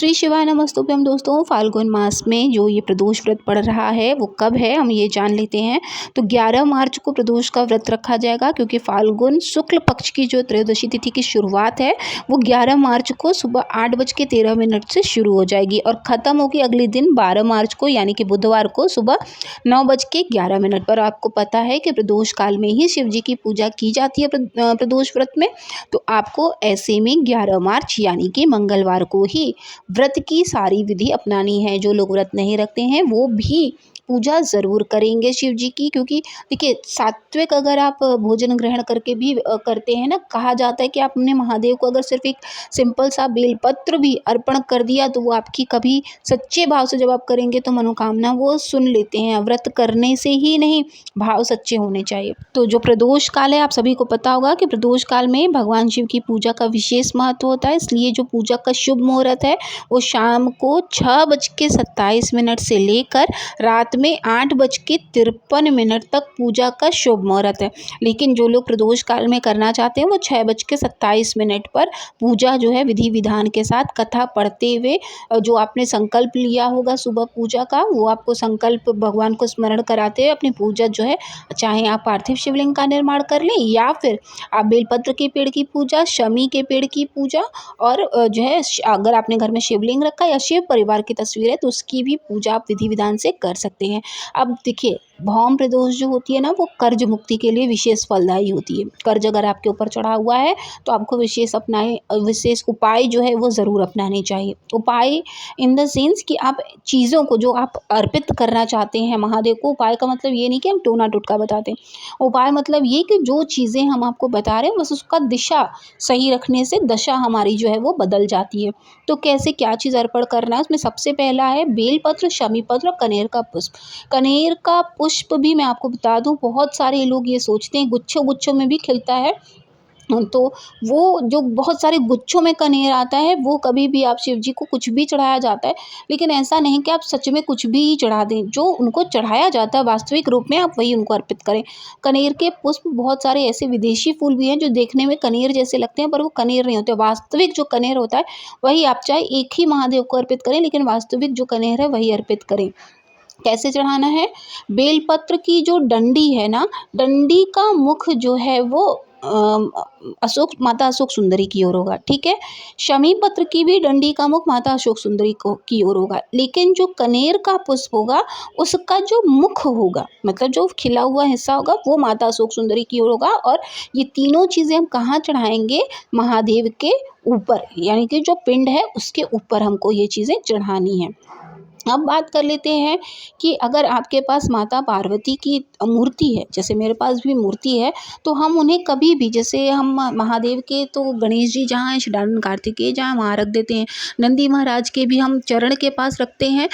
श्री शिवाय नमस्तुभ्यं। दोस्तों, फाल्गुन मास में जो ये प्रदोष व्रत पड़ रहा है वो कब है हम ये जान लेते हैं। तो 11 मार्च को प्रदोष का व्रत रखा जाएगा, क्योंकि फाल्गुन शुक्ल पक्ष की जो त्रयोदशी तिथि की शुरुआत है वो 11 मार्च को सुबह 8:13 से शुरू हो जाएगी और ख़त्म होगी अगले दिन 12 मार्च को, यानी कि बुधवार को सुबह 9:11 पर। आपको पता है कि प्रदोष काल में ही शिव जी की पूजा की जाती है प्रदोष व्रत में। तो आपको ऐसे में 11 मार्च यानी कि मंगलवार को ही व्रत की सारी विधि अपनानी है। जो लोग व्रत नहीं रखते हैं वो भी पूजा ज़रूर करेंगे शिव जी की, क्योंकि देखिए सात्विक अगर आप भोजन ग्रहण करके भी करते हैं ना, कहा जाता है कि आपने महादेव को अगर सिर्फ एक सिंपल सा बेलपत्र भी अर्पण कर दिया तो वो आपकी कभी सच्चे भाव से जब आप करेंगे तो मनोकामना वो सुन लेते हैं। व्रत करने से ही नहीं, भाव सच्चे होने चाहिए। तो जो प्रदोष काल है, आप सभी को पता होगा कि प्रदोष काल में भगवान शिव की पूजा का विशेष महत्व होता है। इसलिए जो पूजा का शुभ मुहूर्त है वो शाम को 6:27 से लेकर रात में 8:53 तक पूजा का शुभ मुहूर्त है। लेकिन जो लोग प्रदोष काल में करना चाहते हैं वो 6:27 पर पूजा जो है विधि विधान के साथ कथा पढ़ते हुए, जो आपने संकल्प लिया होगा सुबह पूजा का, वो आपको संकल्प भगवान को स्मरण कराते हुए अपनी पूजा जो है, चाहे आप पार्थिव शिवलिंग का निर्माण कर लें या फिर आप बेलपत्र के पेड़ की पूजा, शमी के पेड़ की पूजा और जो है अगर आपने घर में शिवलिंग रखा या शिव परिवार की तस्वीर है तो उसकी भी पूजा आप विधि विधान से कर सकते हैं। अब देखिए, भौम प्रदोष जो होती है ना वो कर्ज मुक्ति के लिए विशेष फलदायी होती है। कर्ज अगर आपके ऊपर चढ़ा हुआ है तो आपको विशेष उपाय जो है वो ज़रूर अपनाने चाहिए। उपाय इन द सेंस कि आप चीज़ों को जो आप अर्पित करना चाहते हैं महादेव को, उपाय का मतलब ये नहीं कि हम टोना टुटका बताते हैं। उपाय मतलब ये कि जो चीज़ें हम आपको बता रहे हैं बस उसका दिशा सही रखने से दशा हमारी जो है वो बदल जाती है। तो कैसे क्या चीज़ अर्पण करना है, उसमें सबसे पहला है बेलपत्र, शमीपत्र और कनेर का पुष्प। कनेर का पुष्प भी मैं आपको बता दूं, बहुत सारे लोग ये सोचते हैं गुच्छों गुच्छों में भी खिलता है, तो वो जो बहुत सारे गुच्छों में कनेर आता है वो कभी भी आप शिव जी को कुछ भी चढ़ाया जाता है। लेकिन ऐसा नहीं कि आप सच में कुछ भी चढ़ा दें, जो उनको चढ़ाया जाता है वास्तविक रूप में आप वही उनको अर्पित करें। कनेर के पुष्प, बहुत सारे ऐसे विदेशी फूल भी हैं जो देखने में कनेर जैसे लगते हैं पर वो कनेर नहीं होते। वास्तविक जो कनेर होता है वही आप चाहे एक ही महादेव को अर्पित करें, लेकिन वास्तविक जो कनेर है वही अर्पित करें। कैसे चढ़ाना है? बेलपत्र की जो डंडी है ना, डंडी का मुख जो है वो माता अशोक सुंदरी की ओर होगा, ठीक है। शमी पत्र की भी डंडी का मुख माता अशोक सुंदरी की ओर होगा, लेकिन जो कनेर का पुष्प होगा उसका जो मुख होगा, मतलब जो खिला हुआ हिस्सा होगा वो माता अशोक सुंदरी की ओर होगा। और ये तीनों चीज़ें हम कहाँ चढ़ाएंगे? महादेव के ऊपर, यानी कि जो पिंड है उसके ऊपर हमको ये चीज़ें चढ़ानी है। अब बात कर लेते हैं कि अगर आपके पास माता पार्वती की मूर्ति है, जैसे मेरे पास भी मूर्ति है, तो हम उन्हें कभी भी, जैसे हम महादेव के तो गणेश जी जहाँ हैं, शिडानंद कार्तिकेय जहाँ, वहाँ रख देते हैं। नंदी महाराज के भी हम चरण के पास रखते हैं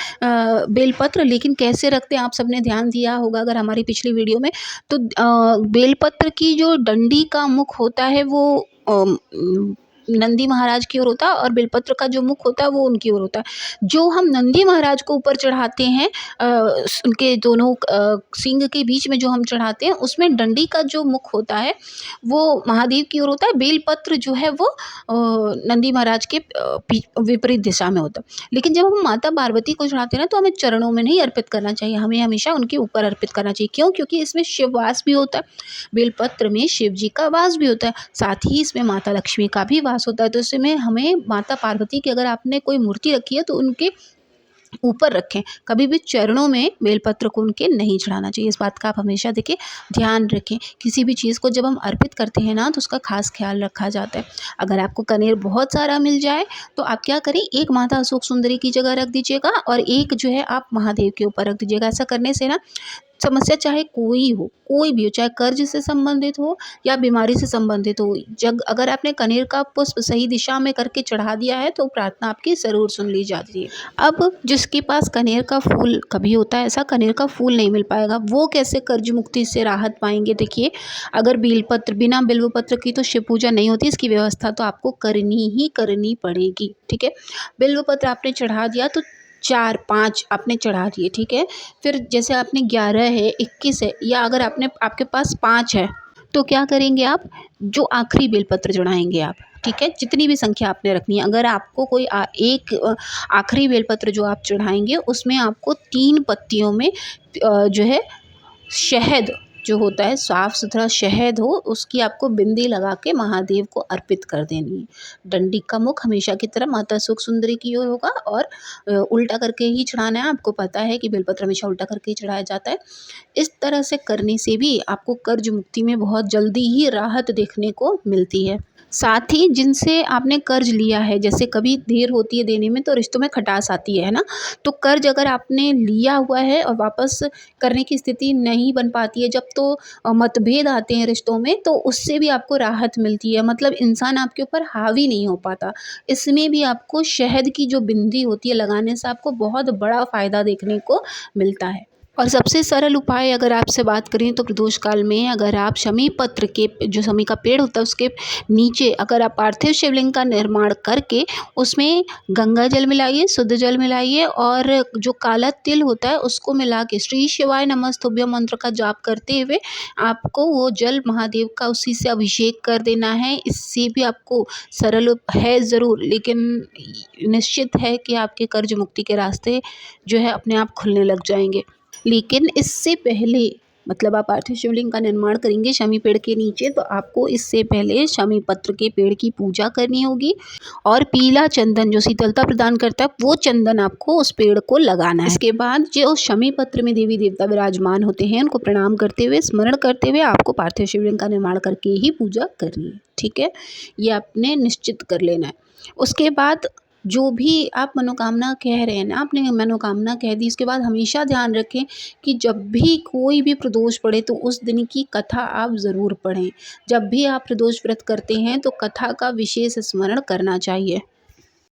बेलपत्र, लेकिन कैसे रखते हैं आप सबने ध्यान दिया होगा अगर हमारी पिछली वीडियो में। तो बेलपत्र की जो डंडी का मुख होता है वो नंदी महाराज की ओर होता है और बेलपत्र का जो मुख होता है वो उनकी ओर होता है। जो हम नंदी महाराज को ऊपर चढ़ाते हैं, उनके दोनों सिंग के बीच में जो हम चढ़ाते हैं, उसमें डंडी का जो मुख होता है वो महादेव की ओर होता है। बेलपत्र जो है वो नंदी महाराज के विपरीत दिशा में होता है। लेकिन जब हम माता पार्वती को चढ़ाते हैं ना तो हमें चरणों में नहीं अर्पित करना चाहिए, हमें हमेशा उनके ऊपर अर्पित करना चाहिए। क्यों? क्योंकि इसमें शिववास भी होता है, बेलपत्र में शिव जी का वास भी होता है, साथ ही इसमें माता लक्ष्मी का भी वास होता है। तो इसमें हमें माता पार्वती की अगर आपने कोई मूर्ति रखी है तो उनके ऊपर रखें, कभी भी चरणों में बेलपत्र को उनके नहीं चढ़ाना चाहिए। इस बात का आप हमेशा देखिए ध्यान रखें। किसी भी चीज़ को जब हम अर्पित करते हैं ना तो उसका खास ख्याल रखा जाता है। अगर आपको कनेर बहुत सारा मिल जाए तो आप क्या करें, एक माता अशोक सुंदरी की जगह रख दीजिएगा और एक जो है आप महादेव के ऊपर रख दीजिएगा। ऐसा करने से ना समस्या चाहे कोई हो, कोई भी हो, चाहे कर्ज से संबंधित हो या बीमारी से संबंधित हो, जब अगर आपने कनेर का पुष्प सही दिशा में करके चढ़ा दिया है तो प्रार्थना आपकी ज़रूर सुन ली जाती है। अब जिसके पास कनेर का फूल, कभी होता है ऐसा कनेर का फूल नहीं मिल पाएगा, वो कैसे कर्ज मुक्ति से राहत पाएंगे? देखिए, अगर बेलपत्र, बिना बिल्वपत्र की तो शिव पूजा नहीं होती, इसकी व्यवस्था तो आपको करनी ही करनी पड़ेगी, ठीक है। बिल्वपत्र आपने चढ़ा दिया तो 4-5 आपने चढ़ा दिए, ठीक है। फिर जैसे आपने 11 है, 21 है, या अगर आपके पास 5 है तो क्या करेंगे आप, जो आखिरी बेलपत्र चढ़ाएंगे आप, ठीक है, जितनी भी संख्या आपने रखनी है। अगर आपको कोई एक आखिरी बेलपत्र जो आप चढ़ाएँगे उसमें आपको 3 पत्तियों में जो है शहद जो होता है, साफ-सुथरा शहद हो, उसकी आपको बिंदी लगा के महादेव को अर्पित कर देनी है। डंडी का मुख हमेशा की तरह माता सुख सुंदरी की ओर होगा और उल्टा करके ही चढ़ाना है। आपको पता है कि बेलपत्र हमेशा उल्टा करके ही चढ़ाया जाता है। इस तरह से करने से भी आपको कर्ज मुक्ति में बहुत जल्दी ही राहत देखने को मिलती है। साथ ही जिनसे आपने कर्ज लिया है, जैसे कभी देर होती है देने में तो रिश्तों में खटास आती है ना? तो कर्ज अगर आपने लिया हुआ है और वापस करने की स्थिति नहीं बन पाती है, जब तो मतभेद आते हैं रिश्तों में, तो उससे भी आपको राहत मिलती है। मतलब इंसान आपके ऊपर हावी नहीं हो पाता। इसमें भी आपको शहद की जो बिंदी होती है लगाने से आपको बहुत बड़ा फ़ायदा देखने को मिलता है। और सबसे सरल उपाय अगर आपसे बात करें तो प्रदोष काल में अगर आप शमी पत्र के जो शमी का पेड़ होता है उसके नीचे अगर आप पार्थिव शिवलिंग का निर्माण करके उसमें गंगा जल मिलाइए, शुद्ध जल मिलाइए और जो काला तिल होता है उसको मिला के श्री शिवाय नमस्तुभ्यं मंत्र का जाप करते हुए आपको वो जल महादेव का उसी से अभिषेक कर देना है। इससे भी आपको सरल है ज़रूर, लेकिन निश्चित है कि आपके कर्ज मुक्ति के रास्ते जो है अपने आप खुलने लग जाएंगे। लेकिन इससे पहले मतलब आप पार्थिव शिवलिंग का निर्माण करेंगे शमी पेड़ के नीचे, तो आपको इससे पहले शमी पत्र के पेड़ की पूजा करनी होगी और पीला चंदन जो शीतलता प्रदान करता है वो चंदन आपको उस पेड़ को लगाना है। इसके बाद जो शमी पत्र में देवी देवता विराजमान होते हैं उनको प्रणाम करते हुए स्मरण करते हुए आपको पार्थिव शिवलिंग का निर्माण करके ही पूजा करनी है। ठीक है, ये आपने निश्चित कर लेना है। उसके बाद जो भी आप मनोकामना कह रहे हैं ना, आपने मनोकामना कह दी, इसके बाद हमेशा ध्यान रखें कि जब भी कोई भी प्रदोष पड़े तो उस दिन की कथा आप ज़रूर पढ़ें। जब भी आप प्रदोष व्रत करते हैं तो कथा का विशेष स्मरण करना चाहिए।